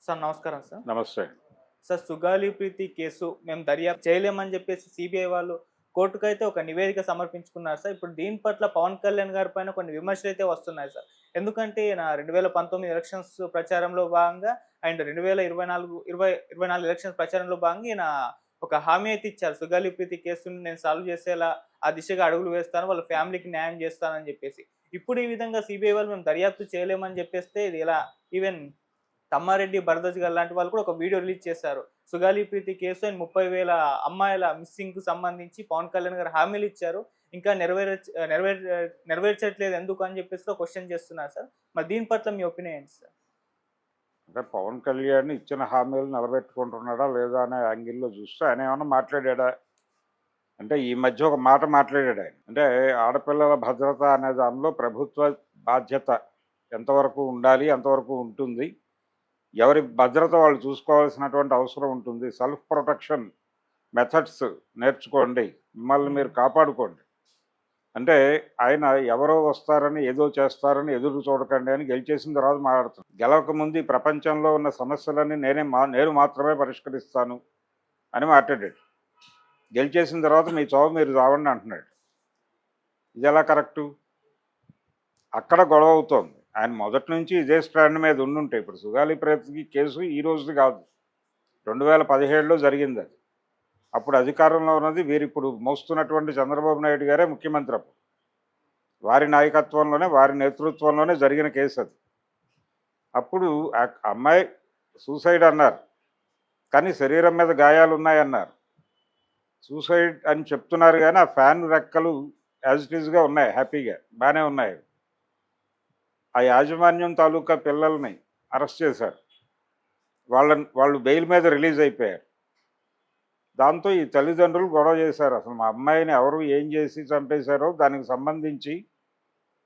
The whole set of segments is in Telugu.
సార్ నమస్కారం సార్. నమస్తే. సార్ సుగాలి ప్రీతి కేసు మేము దర్యాప్తు చేయలేమని చెప్పేసి సీబీఐ వాళ్ళు కోర్టుకైతే ఒక నివేదిక సమర్పించుకున్నారు సార్. ఇప్పుడు దీని పట్ల పవన్ కళ్యాణ్ గారి పైన కొన్ని విమర్శలైతే వస్తున్నాయి సార్. ఎందుకంటే ఈయన 2019 ఎలక్షన్స్ ప్రచారంలో భాగంగా అండ్ 2024 ఎలక్షన్స్ ప్రచారంలో భాగంగా ఈయన ఒక హామీ అయితే ఇచ్చారు. సుగాలి ప్రీతి కేసుని నేను సాల్వ్ చేసేలా ఆ దిశగా అడుగులు వేస్తాను. వాళ్ళ ఫ్యామిలీకి న్యాయం చేస్తానని చెప్పేసి. ఇప్పుడు ఈ విధంగా సీబీఐ వాళ్ళు మేము దర్యాప్తు చేయలేమని చెప్పేస్తే ఇది ఎలా ఈవెన్ తమ్మారెడ్డి, భరద్వాజ్ గారు లాంటి వాళ్ళు కూడా ఒక వీడియో రిలీజ్ చేశారు. సుగాలి ప్రీతి కేసు అండ్ 30,000 అమ్మాయిల మిస్సింగ్‌కు సంబంధించి పవన్ కళ్యాణ్ గారు హామీలు ఇచ్చారు. ఇంకా నెరవేర్చట్లేదు ఎందుకు అని చెప్పేసి ఒక క్వెషన్ చేస్తున్నారు సార్. మరి దీని పట్ల మీ ఒపీనియన్ ఏంటి సార్? అంటే పవన్ కళ్యాణ్ ఇచ్చిన హామీలు నిలబెట్టుకుంటున్నాడా లేదా అనే యాంగిల్‌లో చూస్తే ఆయన ఏమన్నా మాట్లాడాడా? అంటే ఈ మధ్య ఒక మాట మాట్లాడాడు ఆయన. అంటే ఆడపిల్లల భద్రత అనే దానిలో ప్రభుత్వ బాధ్యత ఎంతవరకు ఉండాలి, ఎంతవరకు ఉంటుంది. ఎవరి భద్రత వాళ్ళు చూసుకోవాల్సినటువంటి అవసరం ఉంటుంది. సెల్ఫ్ ప్రొటెక్షన్ మెథడ్స్ నేర్చుకోండి. మిమ్మల్ని మీరు కాపాడుకోండి. అంటే ఆయన ఎవరో వస్తారని, ఏదో చేస్తారని ఎదురు చూడకండి అని గెలిచేసిన తర్వాత మాట్లాడుతున్నాడు. గెలవక ముందు ఈ ప్రపంచంలో ఉన్న సమస్యలన్నీ నేను మాత్రమే పరిష్కరిస్తాను అని మాట్లాడాడు. గెలిచేసిన తర్వాత మీ చావు మీరు చావండి అంటున్నాడు. ఇది ఎలా కరెక్టు? అక్కడ గొడవ అవుతోంది. ఆయన మొదటి నుంచి ఇదే స్టాండ్ మీద ఉండుంటే ఇప్పుడు సుగాలి ప్రీతి కేసు ఈ రోజుది కాదు, 2017లో జరిగింది అది. అప్పుడు అధికారంలో ఉన్నది వీరిప్పుడు మోస్తున్నటువంటి చంద్రబాబు నాయుడు గారే ముఖ్యమంత్రి. అప్పుడు వారి నాయకత్వంలోనే, వారి నేతృత్వంలోనే జరిగిన కేసు అది. అప్పుడు ఆ అమ్మాయి సూసైడ్ అన్నారు, కానీ శరీరం మీద గాయాలు ఉన్నాయన్నారు. సూసైడ్ అని చెప్తున్నారు కానీ ఆ ఫ్యాన్ రెక్కలు యాజ్ ఇట్ ఈజ్గా ఉన్నాయి, హ్యాపీగా బాగానే ఉన్నాయి. ఆ యాజమాన్యం తాలూకా పిల్లల్ని అరెస్ట్ చేశారు. వాళ్ళు బెయిల్ మీద రిలీజ్ అయిపోయారు. దాంతో ఈ తల్లిదండ్రులు గొడవ చేశారు. అసలు మా అమ్మాయిని ఎవరు ఏం చేసి చంపేశారో దానికి సంబంధించి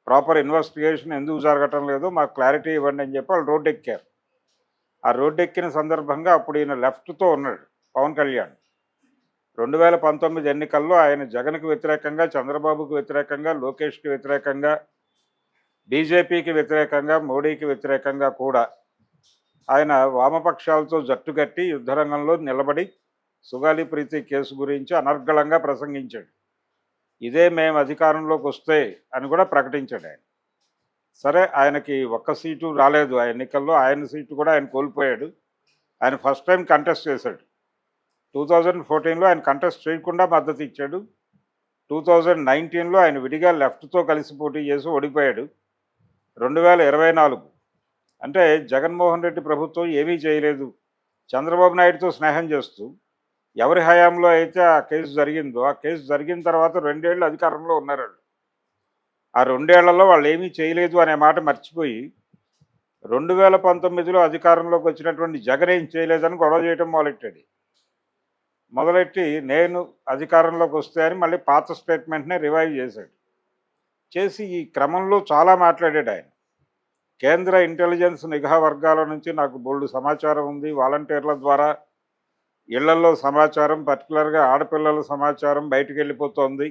ప్రాపర్ ఇన్వెస్టిగేషన్ ఎందుకు జరగటం లేదో మాకు క్లారిటీ ఇవ్వండి అని చెప్పి వాళ్ళు రోడ్డు ఎక్కారు. ఆ రోడ్డు ఎక్కిన సందర్భంగా అప్పుడు ఈయన లెఫ్ట్తో ఉన్నాడు పవన్ కళ్యాణ్. 2019 ఎన్నికల్లో ఆయన జగన్కి వ్యతిరేకంగా, చంద్రబాబుకు వ్యతిరేకంగా, లోకేష్కి వ్యతిరేకంగా, బీజేపీకి వ్యతిరేకంగా, మోడీకి వ్యతిరేకంగా కూడా ఆయన వామపక్షాలతో జట్టుకట్టి యుద్ధరంగంలో నిలబడి సుగాలి ప్రీతి కేసు గురించి అనర్గళంగా ప్రసంగించాడు. ఇదే మేము అధికారంలోకి వస్తే అని కూడా ప్రకటించాడు ఆయన. సరే, ఆయనకి ఒక్క సీటు రాలేదు ఆ ఎన్నికల్లో. ఆయన సీటు కూడా ఆయన కోల్పోయాడు. ఆయన ఫస్ట్ టైం కంటెస్ట్ చేశాడు. 2014లో ఆయన కంటెస్ట్ చేయకుండా మద్దతు ఇచ్చాడు. 2019లో ఆయన విడిగా లెఫ్ట్తో కలిసి పోటీ చేసి ఓడిపోయాడు. 2024 అంటే జగన్మోహన్ రెడ్డి ప్రభుత్వం ఏమీ చేయలేదు, చంద్రబాబు నాయుడుతో స్నేహం చేస్తూ ఎవరి హయాంలో అయితే ఆ కేసు జరిగిందో ఆ కేసు జరిగిన తర్వాత 2 ఏళ్ళు అధికారంలో ఉన్నారు. ఆ 2 ఏళ్లలో వాళ్ళు ఏమీ చేయలేదు అనే మాట మర్చిపోయి 2019లో అధికారంలోకి వచ్చినటువంటి జగన్ ఏం చేయలేదని గొడవ చేయడం మొదలెట్టి నేను అధికారంలోకి వస్తే అని మళ్ళీ పాత స్టేట్మెంట్నే రివైవ్ చేశాడు. చేసి ఈ క్రమంలో చాలా మాట్లాడాడు ఆయన. కేంద్ర ఇంటెలిజెన్స్ నిఘా వర్గాల నుంచి నాకు బోల్డు సమాచారం ఉంది, వాలంటీర్ల ద్వారా ఇళ్లలో సమాచారం, పర్టికులర్గా ఆడపిల్లల సమాచారం బయటికి వెళ్ళిపోతోంది.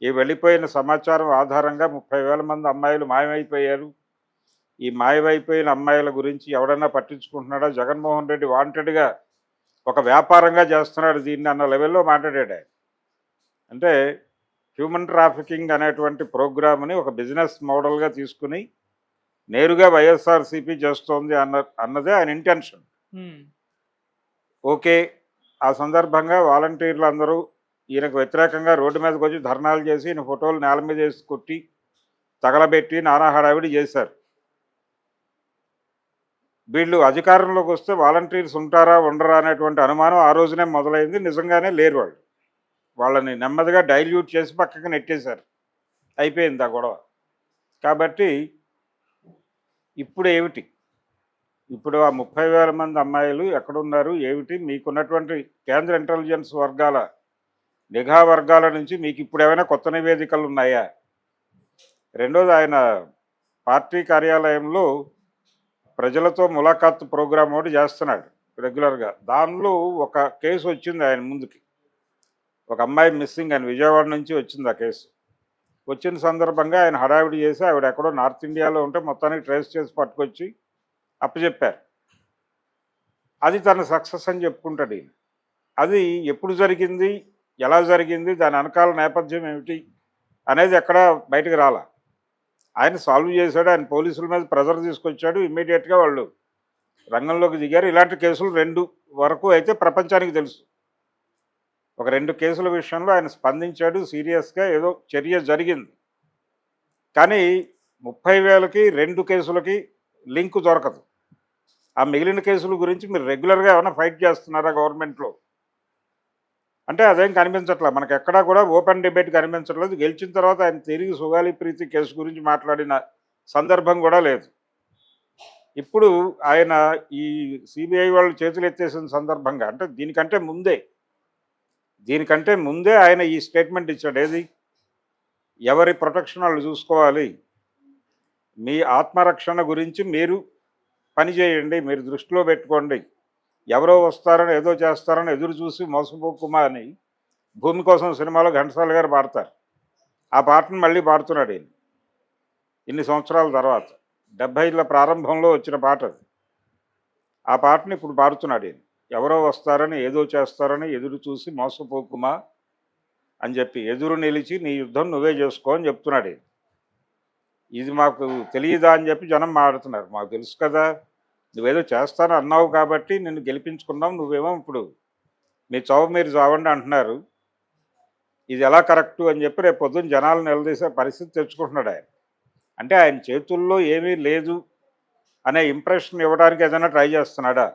ఈ వెళ్ళిపోయిన సమాచారం ఆధారంగా 30,000 మంది అమ్మాయిలు మాయమైపోయారు. ఈ మాయమైపోయిన అమ్మాయిల గురించి ఎవడన్నా పట్టించుకుంటున్నాడా? జగన్మోహన్ రెడ్డి వాంటెడ్గా ఒక వ్యాపారంగా చేస్తున్నాడు దీన్ని అన్న లెవెల్లో మాట్లాడాడు ఆయన. అంటే హ్యూమన్ ట్రాఫికింగ్ అనేటువంటి ప్రోగ్రామ్ని ఒక బిజినెస్ మోడల్గా తీసుకుని నేరుగా వైఎస్ఆర్సీపీ చేస్తోంది అన్నదే ఆయన ఇంటెన్షన్. ఓకే, ఆ సందర్భంగా వాలంటీర్లు అందరూ ఈయనకు వ్యతిరేకంగా రోడ్డు మీదకి వచ్చి ధర్నాలు చేసి ఈయన ఫోటోలు నేల మీద వేసి కొట్టి తగలబెట్టి నానా హడావిడి చేశారు. వీళ్ళు అధికారంలోకి వస్తే వాలంటీర్స్ ఉంటారా ఉండరా అనేటువంటి అనుమానం ఆ రోజునే మొదలైంది. నిజంగానే లేరు వాళ్ళు. వాళ్ళని నెమ్మదిగా డైల్యూట్ చేసి పక్కకి నెట్టేశారు. అయిపోయింది ఆ గొడవ. కాబట్టి ఇప్పుడు ఏమిటి? ఇప్పుడు ఆ 30,000 మంది అమ్మాయిలు ఎక్కడున్నారు ఏమిటి? మీకున్నటువంటి కేంద్ర ఇంటెలిజెన్స్ వర్గాల నిఘా వర్గాల నుంచి మీకు ఇప్పుడు ఏమైనా కొత్త నివేదికలు ఉన్నాయా? రెండోది, ఆయన పార్టీ కార్యాలయంలో ప్రజలతో ములాఖాత్ ప్రోగ్రామ్ ఒకటి చేస్తున్నాడు రెగ్యులర్గా. దానిలో ఒక కేసు వచ్చింది ఆయన ముందుకి. ఒక అమ్మాయి మిస్సింగ్ అని విజయవాడ నుంచి వచ్చింది ఆ కేసు. వచ్చిన సందర్భంగా ఆయన హడావిడి చేసి ఆవిడ ఎక్కడో నార్త్ ఇండియాలో ఉంటే మొత్తానికి ట్రేస్ చేసి పట్టుకొచ్చి అప్పచెప్పారు. అది తన సక్సెస్ అని చెప్పుకుంటాడు ఈయన. అది ఎప్పుడు జరిగింది, ఎలా జరిగింది, దాని వెనకాల నేపథ్యం ఏమిటి అనేది ఎక్కడ బయటకు రాలా. ఆయన సాల్వ్ చేశాడు, ఆయన పోలీసుల మీద ప్రెజర్ తీసుకొచ్చాడు, ఇమ్మీడియట్గా వాళ్ళు రంగంలోకి దిగారు. ఇలాంటి కేసులు 2 వరకు అయితే ప్రపంచానికి తెలుసు. ఒక 2 కేసుల విషయంలో ఆయన స్పందించాడు, సీరియస్గా ఏదో చర్య జరిగింది. కానీ 30,000కి 2 కేసులకి లింక్ దొరకదు. ఆ మిగిలిన కేసుల గురించి మీరు రెగ్యులర్గా ఏమైనా ఫైట్ చేస్తున్నారా గవర్నమెంట్లో అంటే అదేం కనిపించట్లా. మనకు ఎక్కడా కూడా ఓపెన్ డిబేట్ కనిపించట్లేదు. గెలిచిన తర్వాత ఆయన తిరిగి సుగాలి ప్రీతి కేసు గురించి మాట్లాడిన సందర్భం కూడా లేదు. ఇప్పుడు ఆయన ఈ సిబిఐ వాళ్ళు చేతులు ఎత్తేసిన సందర్భంగా అంటే దీనికంటే ముందే ఆయన ఈ స్టేట్మెంట్ ఇచ్చాడు. ఏది, ఎవరి ప్రొటెక్షన్ వాళ్ళు చూసుకోవాలి, మీ ఆత్మరక్షణ గురించి మీరు పనిచేయండి, మీరు దృష్టిలో పెట్టుకోండి, ఎవరో వస్తారని ఏదో చేస్తారని ఎదురు చూసి మోసపోకుమా అని భూమి కోసం సినిమాలో ఘంటసాల గారు పాడతారు. ఆ పాటను మళ్ళీ పాడుతున్నాడు ఈయన ఇన్ని సంవత్సరాల తర్వాత. 70ల ప్రారంభంలో వచ్చిన పాట అది. ఆ పాటను ఇప్పుడు పాడుతున్నాడు ఈయన. ఎవరో వస్తారని ఏదో చేస్తారని ఎదురు చూసి మోసపోకుమా అని చెప్పి ఎదురు నిలిచి నీ యుద్ధం నువ్వే చేసుకో అని చెప్తున్నాడు ఈయన. ఇది మాకు తెలియదా అని చెప్పి జనం మాట్లాడుతున్నారు. మాకు తెలుసు కదా, నువ్వేదో చేస్తాను అన్నావు కాబట్టి నిన్ను గెలిపించుకున్నావు, నువ్వేమో ఇప్పుడు మీ చావు మీరు చావండి అంటున్నారు. ఇది ఎలా కరెక్టు అని చెప్పి రేపు పొద్దున్న జనాలు నిలదీసే పరిస్థితి తెచ్చుకుంటున్నాడు ఆయన. అంటే ఆయన చేతుల్లో ఏమీ లేదు అనే ఇంప్రెషన్ ఇవ్వడానికి ఏదైనా ట్రై చేస్తున్నాడా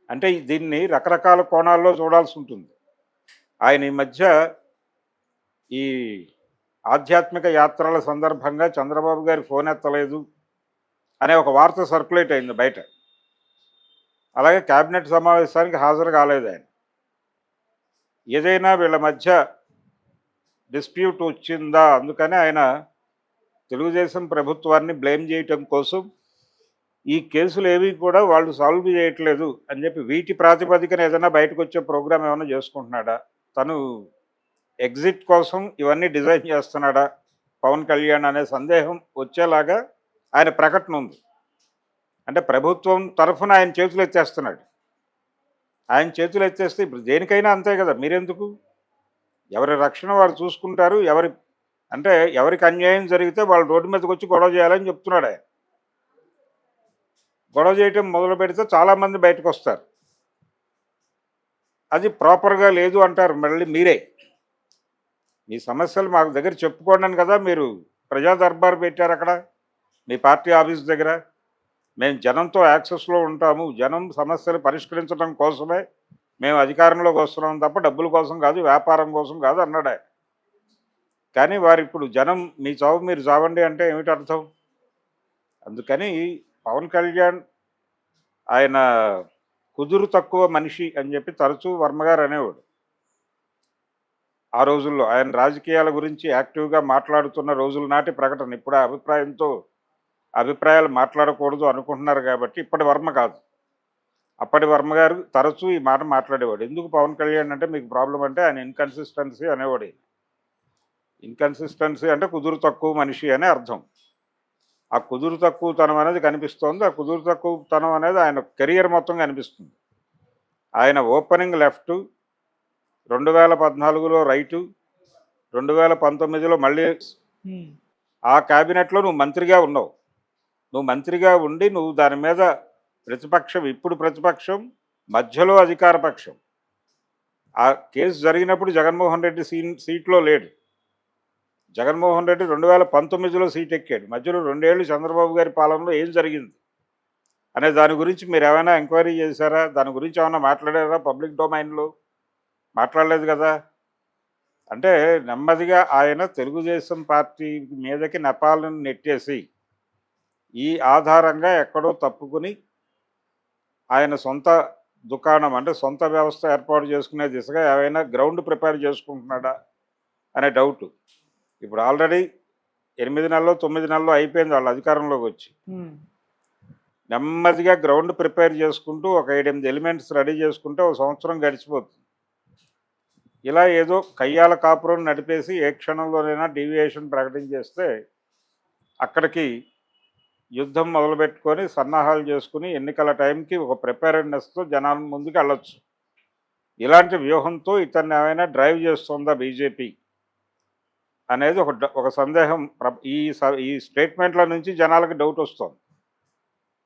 అంటే దీన్ని రకరకాల కోణాల్లో చూడాల్సి ఉంటుంది. ఆయన ఈ మధ్య ఈ ఆధ్యాత్మిక యాత్రల సందర్భంగా చంద్రబాబు గారి ఫోన్ ఎత్తలేదు అనే ఒక వార్త సర్క్యులేట్ అయింది బయట. అలాగే కేబినెట్ సమావేశానికి హాజరు కాలేదు ఆయన. ఏదైనా వీళ్ళ మధ్య డిస్ప్యూట్ వచ్చిందా, అందుకని ఆయన తెలుగుదేశం ప్రభుత్వాన్ని బ్లేమ్ చేయటం కోసం ఈ కేసులు ఏవి కూడా వాళ్ళు సాల్వ్ చేయట్లేదు అని చెప్పి వీటి ప్రాతిపదికన ఏదైనా బయటకు వచ్చే ప్రోగ్రామ్ ఏమైనా చేసుకుంటున్నాడా, తను ఎగ్జిట్ కోసం ఇవన్నీ డిజైన్ చేస్తున్నాడా పవన్ కళ్యాణ్ అనే సందేహం వచ్చేలాగా ఆయన ప్రకటన ఉంది. అంటే ప్రభుత్వం తరఫున ఆయన చేతులు ఎత్తేస్తున్నాడు. ఆయన చేతులు ఎత్తేస్తే ఇప్పుడు దేనికైనా అంతే కదా, మీరెందుకు, ఎవరి రక్షణ వారు చూసుకుంటారు, ఎవరికి అన్యాయం జరిగితే వాళ్ళు రోడ్డు మీదకి వచ్చి గొడవ చేయాలని చెప్తున్నాడు ఆయన. గొడవ చేయటం మొదలు పెడితే చాలామంది బయటకు వస్తారు. అది ప్రాపర్గా లేదు అంటారు మళ్ళీ మీరే. మీ సమస్యలు మాకు దగ్గర చెప్పుకోండి కదా మీరు ప్రజా దర్బార్ పెట్టారు అక్కడ మీ పార్టీ ఆఫీస్ దగ్గర. మేము జనంతో యాక్సెస్లో ఉంటాము, జనం సమస్యలు పరిష్కరించడం కోసమే మేము అధికారంలోకి వస్తున్నాం తప్ప డబ్బుల కోసం కాదు, వ్యాపారం కోసం కాదు అన్నాడు ఆయన. కానీ వారు ఇప్పుడు జనం మీ చావు మీరు చావండి అంటే ఏమిటి అర్థం? అందుకని పవన్ కళ్యాణ్ ఆయన కుదురు తక్కువ మనిషి అని చెప్పి తరచూ వర్మగారు అనేవాడు. ఆ రోజుల్లో ఆయన రాజకీయాల గురించి యాక్టివ్గా మాట్లాడుతున్న రోజుల నాటి ప్రకటన. ఇప్పుడు ఆ అభిప్రాయాలు మాట్లాడకూడదు అనుకుంటున్నారు కాబట్టి ఇప్పటి వర్మ కాదు, అప్పటి వర్మ గారు తరచూ ఈ మాట మాట్లాడేవాడు. ఎందుకు పవన్ కళ్యాణ్ అంటే మీకు ప్రాబ్లం అంటే ఆయన ఇన్కన్సిస్టెన్సీ అనేవాడు. ఇన్కన్సిస్టెన్సీ అంటే కుదురు తక్కువ మనిషి అనే అర్థం. ఆ కుదురు తక్కువతనం అనేది కనిపిస్తోంది. ఆ కుదురు తక్కువతనం అనేది ఆయన కెరియర్ మొత్తం కనిపిస్తుంది. ఆయన ఓపెనింగ్ లెఫ్ట్, 2014లో రైటు, 2019లో మళ్ళీ ఆ క్యాబినెట్లో నువ్వు మంత్రిగా ఉన్నావు. నువ్వు మంత్రిగా ఉండి నువ్వు దాని మీద ప్రతిపక్షం, ఇప్పుడు ప్రతిపక్షం మధ్యలో అధికార పక్షం. ఆ కేసు జరిగినప్పుడు జగన్మోహన్ రెడ్డి సీట్లో లేడు. జగన్మోహన్ రెడ్డి 2019లో సీట్ ఎక్కాడు. మధ్యలో 2 ఏళ్ళు చంద్రబాబు గారి పాలనలో ఏం జరిగింది అనే దాని గురించి మీరు ఏమైనా ఎంక్వైరీ చేశారా? దాని గురించి ఏమైనా మాట్లాడారా పబ్లిక్ డొమైన్లో? మాట్లాడలేదు కదా. అంటే నెమ్మదిగా ఆయన తెలుగుదేశం పార్టీ మీదకి నెపాలను నెట్టేసి ఈ ఆధారంగా ఎక్కడో తప్పుకుని ఆయన సొంత దుకాణం అంటే సొంత వ్యవస్థ ఏర్పాటు చేసుకునే దిశగా ఏమైనా గ్రౌండ్ ప్రిపేర్ చేసుకుంటున్నాడా అనే డౌట్. ఇప్పుడు ఆల్రెడీ 8 నెలలు 9 నెలలు అయిపోయింది వాళ్ళు అధికారంలోకి వచ్చి. నెమ్మదిగా గ్రౌండ్ ప్రిపేర్ చేసుకుంటూ ఒక 7-8 ఎలిమెంట్స్ రెడీ చేసుకుంటే 1 సంవత్సరం గడిచిపోతుంది. ఇలా ఏదో కయ్యాల కాపురం నడిపేసి ఏ క్షణంలోనైనా డీవియేషన్ ప్రకటించేస్తే అక్కడికి యుద్ధం మొదలుపెట్టుకొని సన్నాహాలు చేసుకుని ఎన్నికల టైంకి ఒక ప్రిపేర్నెస్తో జనాల ముందుకు వెళ్ళొచ్చు. ఇలాంటి వ్యూహంతో ఇతన్ని ఏమైనా డ్రైవ్ చేస్తుందా బీజేపీ అనేది ఒక సందేహం ఈ స్టేట్మెంట్ల నుంచి జనాలకు డౌట్ వస్తుంది.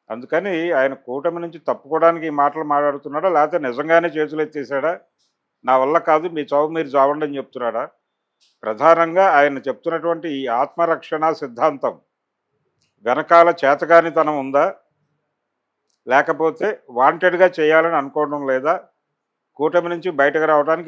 అందుకని ఆయన కూటమి నుంచి తప్పుకోవడానికి ఈ మాటలు మాట్లాడుతున్నాడా, లేకపోతే నిజంగానే చేతులు ఎత్తేసాడా, నా వల్ల కాదు మీ చావు మీరు చావండి అని చెప్తున్నాడా? ప్రధానంగా ఆయన చెప్తున్నటువంటి ఈ ఆత్మరక్షణ సిద్ధాంతం వెనకాల చేతగానితనం ఉందా, లేకపోతే వాంటెడ్గా చేయాలని అనుకోవడం లేదా, కూటమి నుంచి బయటకు రావడానికి